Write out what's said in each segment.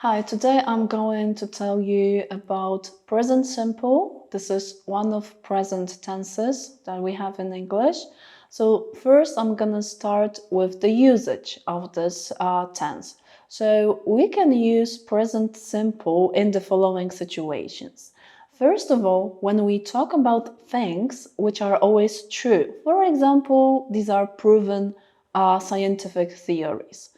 Hi, today I'm going to tell you about present simple. This is one of present tenses that we have in English. So first I'm gonna start with the usage of this tense. So we can use present simple in the following situations. First of all, when we talk about things which are always true, for example, these are proven scientific theories.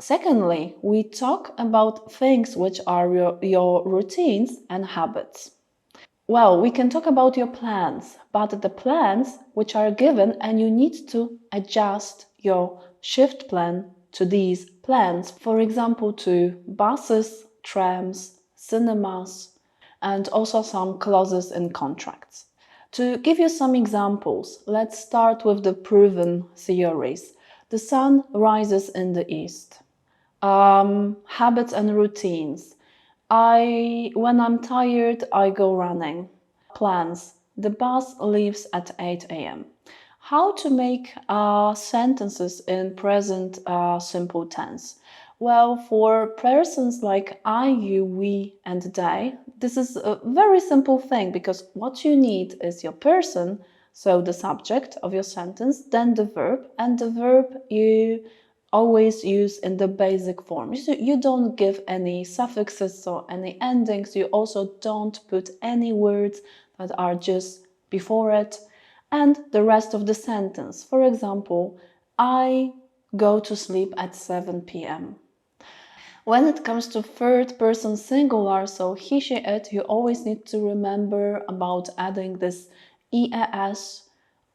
Secondly, we talk about things which are your routines and habits. Well, we can talk about your plans, but the plans which are given and you need to adjust your shift plan to these plans. For example, to buses, trams, cinemas, and also some clauses in contracts. To give you some examples, let's start with the proven theories. The sun rises in the east. Habits and routines. When I'm tired, I go running. Plans. The bus leaves at 8 a.m. How to make sentences in present simple tense? Well, for persons like I, you, we, and they, this is a very simple thing because what you need is your person, so the subject of your sentence, then the verb, and the verb you always use in the basic form. So you don't give any suffixes or any endings. You also don't put any words that are just before it. And the rest of the sentence. For example, I go to sleep at 7 p.m. When it comes to third person singular, so he, she, it, you always need to remember about adding this EAS,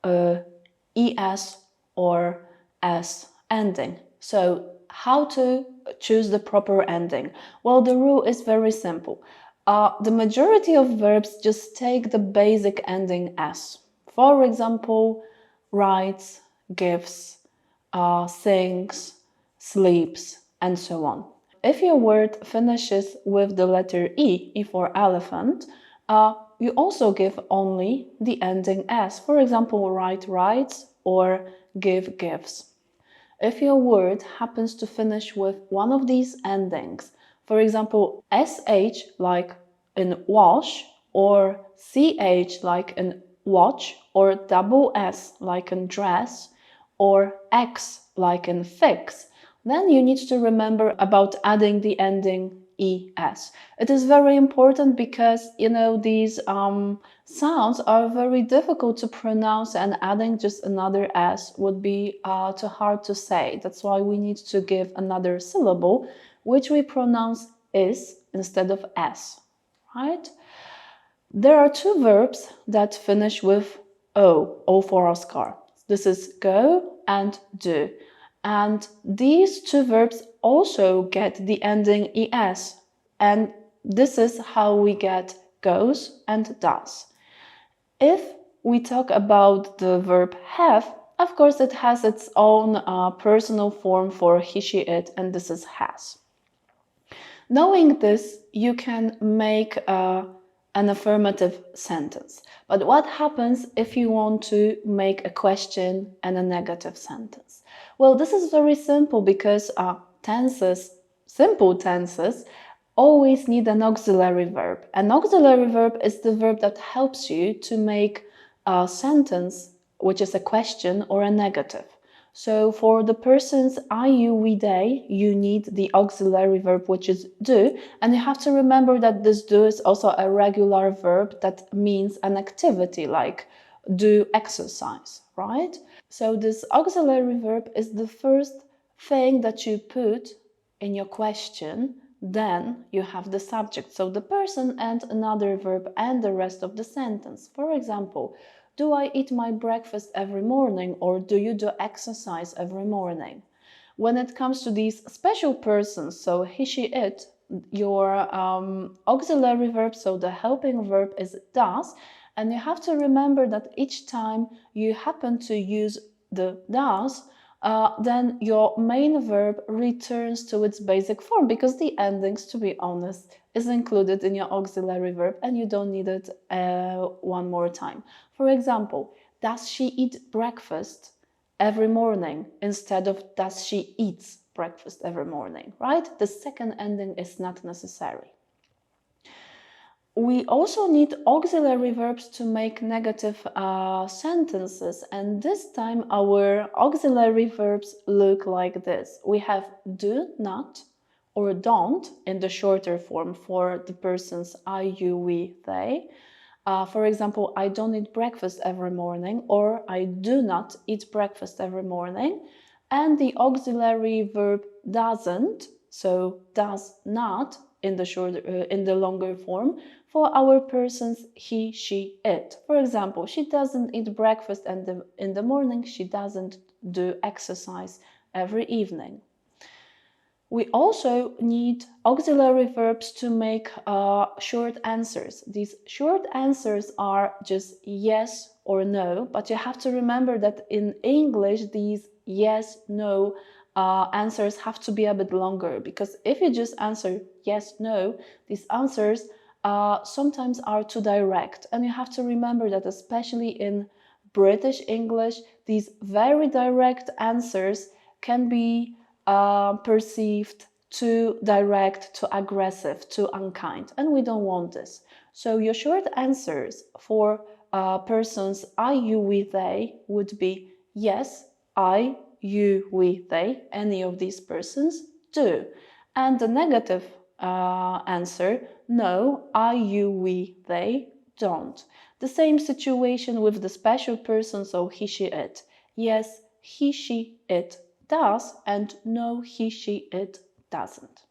ES, or S ending. So how to choose the proper ending? Well, the rule is very simple. The majority of verbs just take the basic ending S. For example, writes, gives, sings, sleeps, and so on. If your word finishes with the letter E for elephant, you also give only the ending S. For example, write, writes, or give, gives. If your word happens to finish with one of these endings, for example, SH like in wash, or CH like in watch, or double S like in dress, or X like in fix, then you need to remember about adding the ending ES. It is very important because, these sounds are very difficult to pronounce and adding just another S would be too hard to say. That's why we need to give another syllable, which we pronounce is instead of S, right? There are two verbs that finish with O for Oscar. This is go and do. And these two verbs also get the ending es. And this is how we get goes and does. If we talk about the verb have, of course it has its own personal form for he, she, it, and this is has. Knowing this, you can make an affirmative sentence. But what happens if you want to make a question and a negative sentence? Well, this is very simple because simple tenses, always need an auxiliary verb. An auxiliary verb is the verb that helps you to make a sentence which is a question or a negative. So for the persons I, you, we, they, you need the auxiliary verb, which is do, and you have to remember that this do is also a regular verb that means an activity, like do exercise, right? So this auxiliary verb is the first thing that you put in your question, then you have the subject, so the person and another verb and the rest of the sentence. For example, do I eat my breakfast every morning, or do you do exercise every morning? When it comes to these special persons, so he, she, it, your auxiliary verb, so the helping verb is does, and you have to remember that each time you happen to use the does, then your main verb returns to its basic form because the endings, to be honest, is included in your auxiliary verb and you don't need it one more time. For example, does she eat breakfast every morning instead of does she eats breakfast every morning, right? The second ending is not necessary. We also need auxiliary verbs to make negative sentences, and this time our auxiliary verbs look like this. We have do not or don't in the shorter form for the persons I, you, we, they. For example, I don't eat breakfast every morning, or I do not eat breakfast every morning. And the auxiliary verb doesn't, so does not in the longer form for our persons he, she, it. For example, she doesn't eat breakfast in the morning, she doesn't do exercise every evening. We also need auxiliary verbs to make short answers. These short answers are just yes or no, but you have to remember that in English, these yes, no answers have to be a bit longer, because if you just answer yes, no, these answers sometimes are too direct. And you have to remember that especially in British English, these very direct answers can be perceived too direct, too aggressive, too unkind, and we don't want this. So your short answers for persons I, you, we, they would be yes, I, you, we, they, any of these persons do. And the negative answer, no, I, you, we, they don't. The same situation with the special person, so he, she, it. Yes, he, she, it does, and no, he, she, it doesn't.